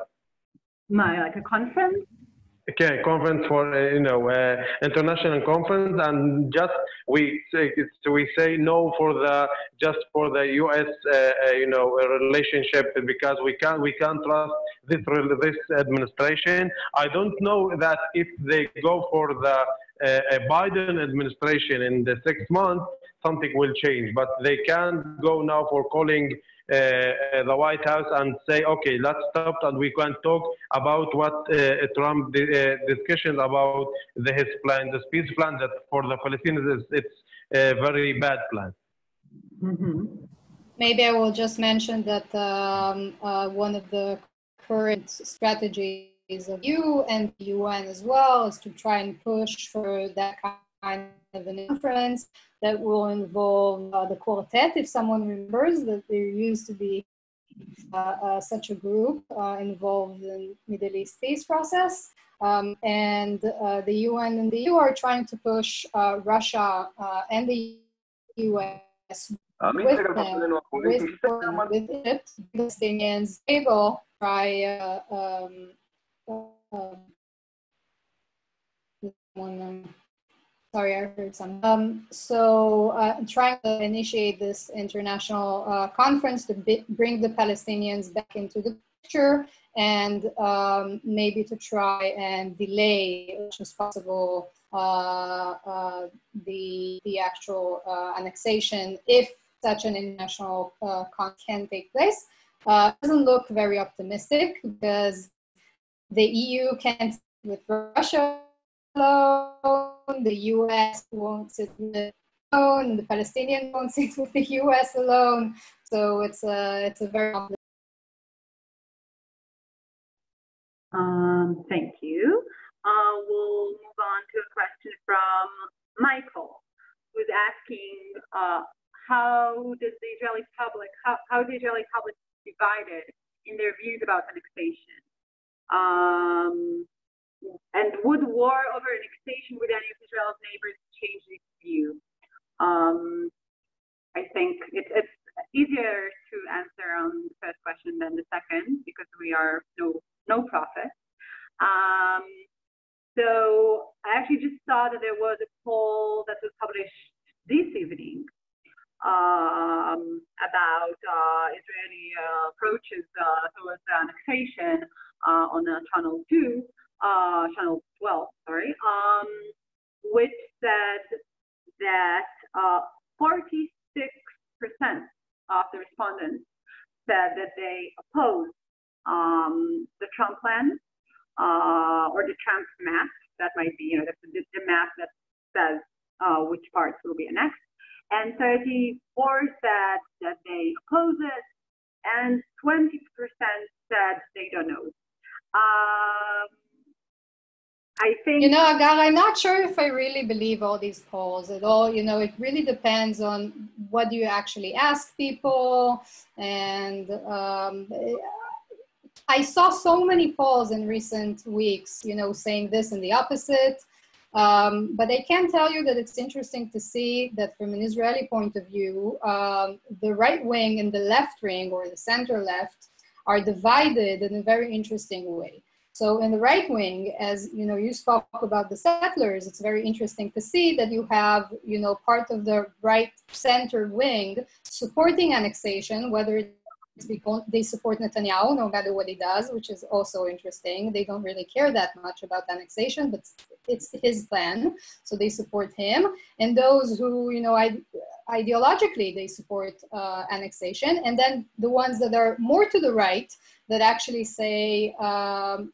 S1: Like a conference?
S2: Okay, conference for you know, international conference, and just we say no for the just for the U.S. You know, relationship, because we can't trust this administration. I don't know that if they go for the Biden administration in the 6 months, something will change. But they can't go now for calling the White House and say, okay, let's stop and we can talk about what Trump discussions about his plan, the peace plan that for the Palestinians it's a very bad plan.
S1: Mm-hmm.
S3: Maybe I will just mention that one of the current strategies of you and the UN as well is to try and push for that kind of an conference that will involve the quartet. If someone remembers that there used to be such a group involved in Middle East peace process, and the UN and the EU are trying to push Russia and the US with Egypt, Palestinians able try sorry, I heard some. Trying to initiate this international conference to bring the Palestinians back into the picture, and maybe to try and delay as much as possible the actual annexation, if such an international conference can take place. Doesn't look very optimistic, because the EU can't sit with Russia alone, the US won't sit with it alone, the Palestinians won't sit with the US alone. So it's a very complicated.
S1: Thank you. We'll move on to a question from Michael, who's asking how is the Israeli public divided in their views about annexation? And would war over annexation with any of Israel's neighbors change this view? I think it's easier to answer on the first question than the second, because we are no prophets. So I actually just saw that there was a poll that was published this evening about Israeli approaches towards annexation on channel 12, sorry, which said that 46% of the respondents said that they oppose the Trump plan or the Trump map. That might be, you know, the map that says which parts will be annexed. And 34 said that they oppose it, and 20% said they don't know. I think,
S3: you know, Agar, I'm not sure if I really believe all these polls at all. You know, it really depends on what you actually ask people. And I saw so many polls in recent weeks, you know, saying this and the opposite. But I can tell you that it's interesting to see that from an Israeli point of view, the right wing and the left wing, or the center left, are divided in a very interesting way. So in the right wing, as you know, you spoke about the settlers, it's very interesting to see that you have, you know, part of the right center wing supporting annexation, whether it's because they support Netanyahu no matter what he does, which is also interesting. They don't really care that much about annexation, but it's his plan, so they support him. And those who, you know, ideologically they support annexation, and then the ones that are more to the right that actually say,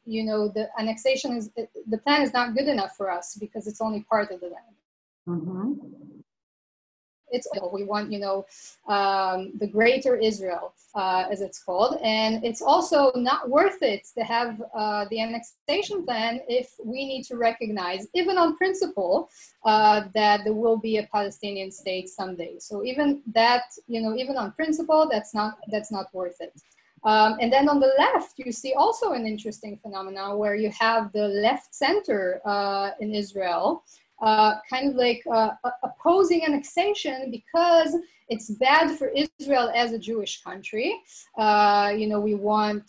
S3: you know, the annexation is, the plan is not good enough for us because it's only part of the land.
S1: Mm-hmm.
S3: we want, the greater Israel, as it's called. And it's also not worth it to have the annexation plan if we need to recognize, even on principle, that there will be a Palestinian state someday. So even that, even on principle, that's not worth it. And then on the left, you see also an interesting phenomenon where you have the left center in Israel, kind of like opposing annexation because it's bad for Israel as a Jewish country. We want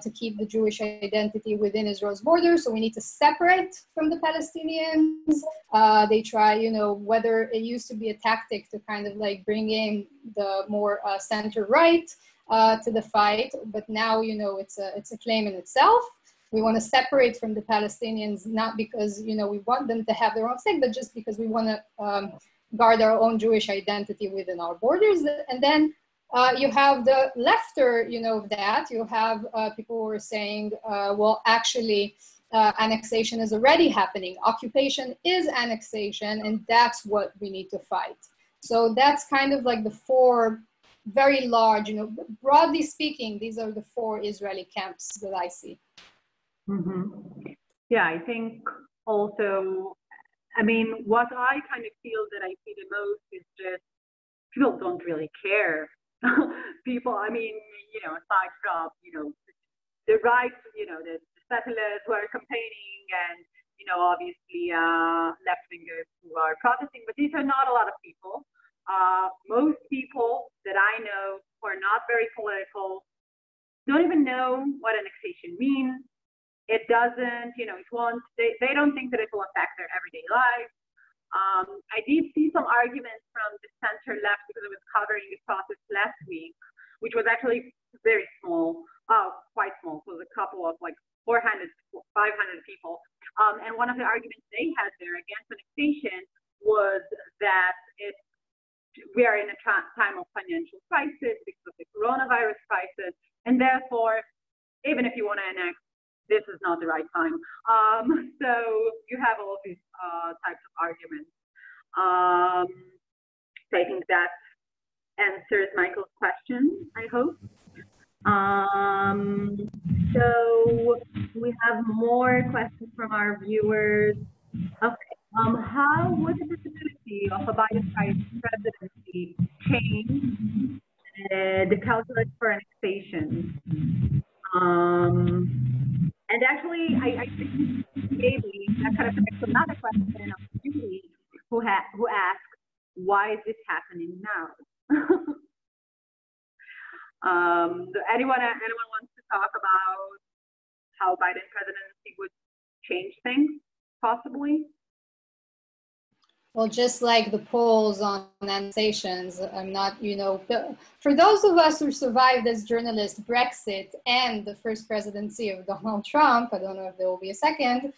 S3: to keep the Jewish identity within Israel's borders, so we need to separate from the Palestinians. They try, whether it used to be a tactic to kind of like bring in the more center-right to the fight, but now, it's a claim in itself. We want to separate from the Palestinians, not because, we want them to have their own state, but just because we want to guard our own Jewish identity within our borders. And then you have the lefter, of that. You have people who are saying, well, actually, annexation is already happening. Occupation is annexation, and that's what we need to fight. So that's kind of like the four very large, broadly speaking, these are the four Israeli camps that I see.
S1: Mm-hmm. Yeah, I think also, what I kind of feel that I see the most is just people don't really care. People, aside from, the right, the settlers who are campaigning and, obviously left-wingers who are protesting, but these are not a lot of people. Most people that I know who are not very political don't even know what annexation means. It doesn't, they don't think that it will affect their everyday life. I did see some arguments from the center left because I was covering the process last week, which was actually very small, quite small. So it was a couple of like 400, 500 people. And one of the arguments they had there against annexation was that we are in a time of financial crisis because of the coronavirus crisis, and therefore, even if you want to annex, this is not the right time. So you have all of these types of arguments. So I think that answers Michael's question, I hope. So we have more questions from our viewers. Okay. How would the possibility of a Biden presidency change the calculus for annexation? And actually, I think maybe that kind of connects to another question of Julie, who asked, why is this happening now? Anyone wants to talk about how Biden presidency would change things, possibly?
S3: Well, just like the polls on annexations, I'm not, for those of us who survived as journalists, Brexit and the first presidency of Donald Trump, I don't know if there will be a second,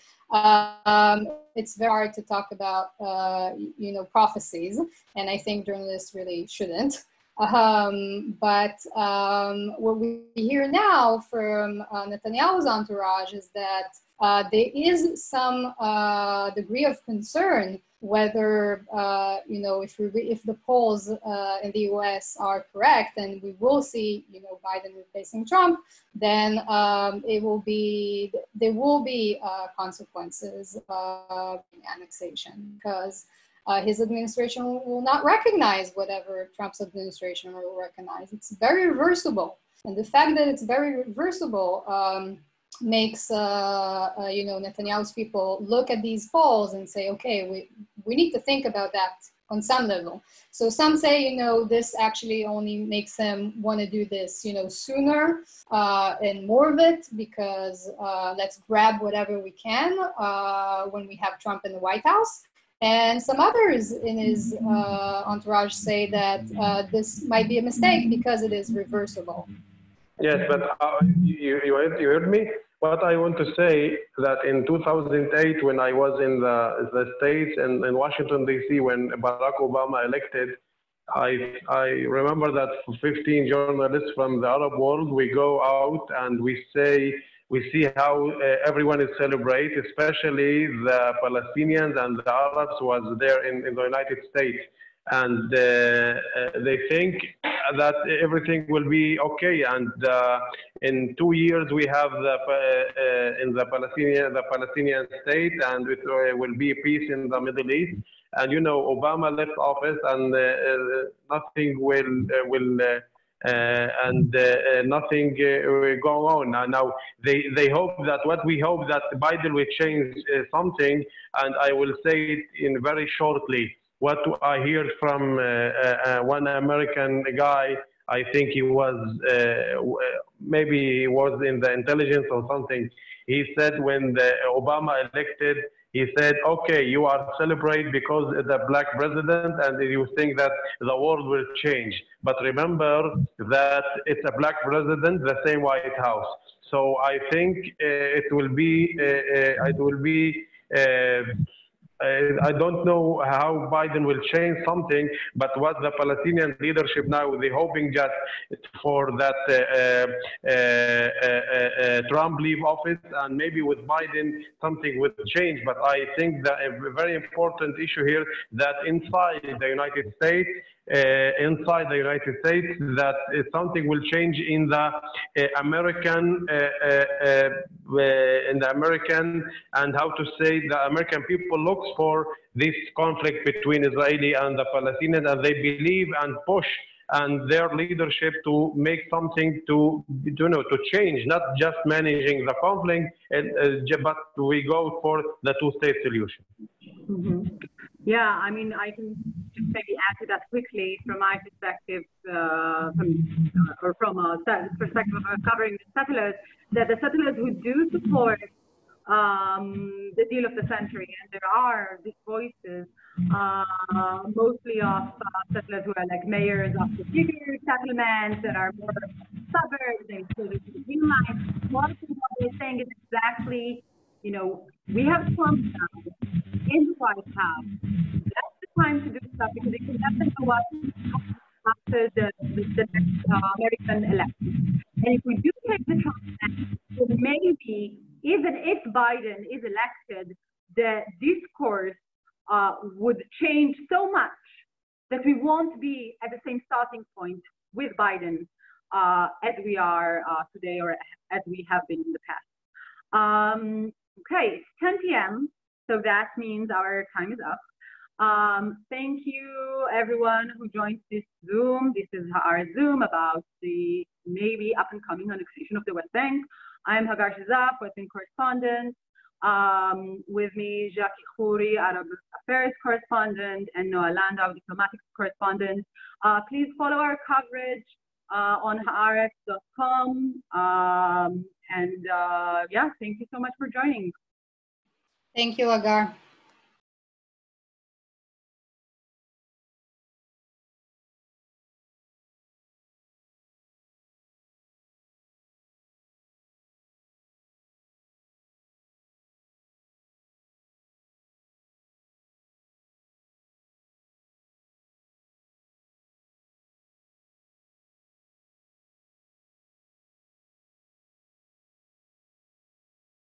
S3: it's very hard to talk about, prophecies, and I think journalists really shouldn't. But what we hear now from Netanyahu's entourage is that there is some degree of concern whether, if the polls in the US are correct and we will see, Biden replacing Trump, then there will be consequences of annexation, because his administration will not recognize whatever Trump's administration will recognize. It's very reversible. And the fact that it's very reversible makes Netanyahu's people look at these polls and say, okay, we need to think about that on some level. So some say, this actually only makes him want to do this, sooner and more of it, because let's grab whatever we can when we have Trump in the White House. And some others in his entourage say that this might be a mistake because it is reversible.
S2: Yes, but you heard me? What I want to say that in 2008, when I was in the States and in Washington, D.C., when Barack Obama elected, I remember that 15 journalists from the Arab world, we go out and we see how everyone is celebrating, especially the Palestinians and the Arabs who was there in the United States. and they think that everything will be okay. And in 2 years, we have in the Palestinian state, and it will be peace in the Middle East. And you know, Obama left office, and nothing will nothing go on. Now they hope that what we hope that Biden will change something, and I will say it in very shortly. What I heard from one American guy, I think he was maybe he was in the intelligence or something. He said when Obama elected, he said, okay, you are celebrate because the black president and you think that the world will change. But remember that it's a black president, the same White House. So I think it will be, I don't know how Biden will change something, but what the Palestinian leadership now, they're hoping just for that Trump leave office, and maybe with Biden something will change. But I think that a very important issue here that inside the United States, that something will change in the American, and how to say, the American people looks for this conflict between Israeli and the Palestinians, and they believe and push and their leadership to make something to change, not just managing the conflict, but we go for the two-state solution.
S1: Mm-hmm. Yeah, I mean, I can just maybe add to that quickly from my perspective, from a perspective of covering the settlers, that the settlers who do support the deal of the century, and there are these voices, mostly of settlers who are like mayors of the bigger settlements that are more suburbs and closer to the green line. What they're saying is exactly, you know, we have Trump now in the White House. That's the time to do stuff, because it can never know what after the next American election. And if we do take the Trump stand, then maybe even if Biden is elected, the discourse would change so much that we won't be at the same starting point with Biden as we are today, or as we have been in the past. Okay, it's 10 p.m., so that means our time is up. Thank you, everyone who joined this Zoom. This is our Zoom about the maybe up-and-coming annexation of the West Bank. I'm Hagar Shizaf, West Bank correspondent. With me, Jackie Khouri, Arab Affairs correspondent, and Noah Landau, diplomatic correspondent. Please follow our coverage on Haaretz.com. Yeah, thank you so much for joining.
S3: Thank you, Hagar.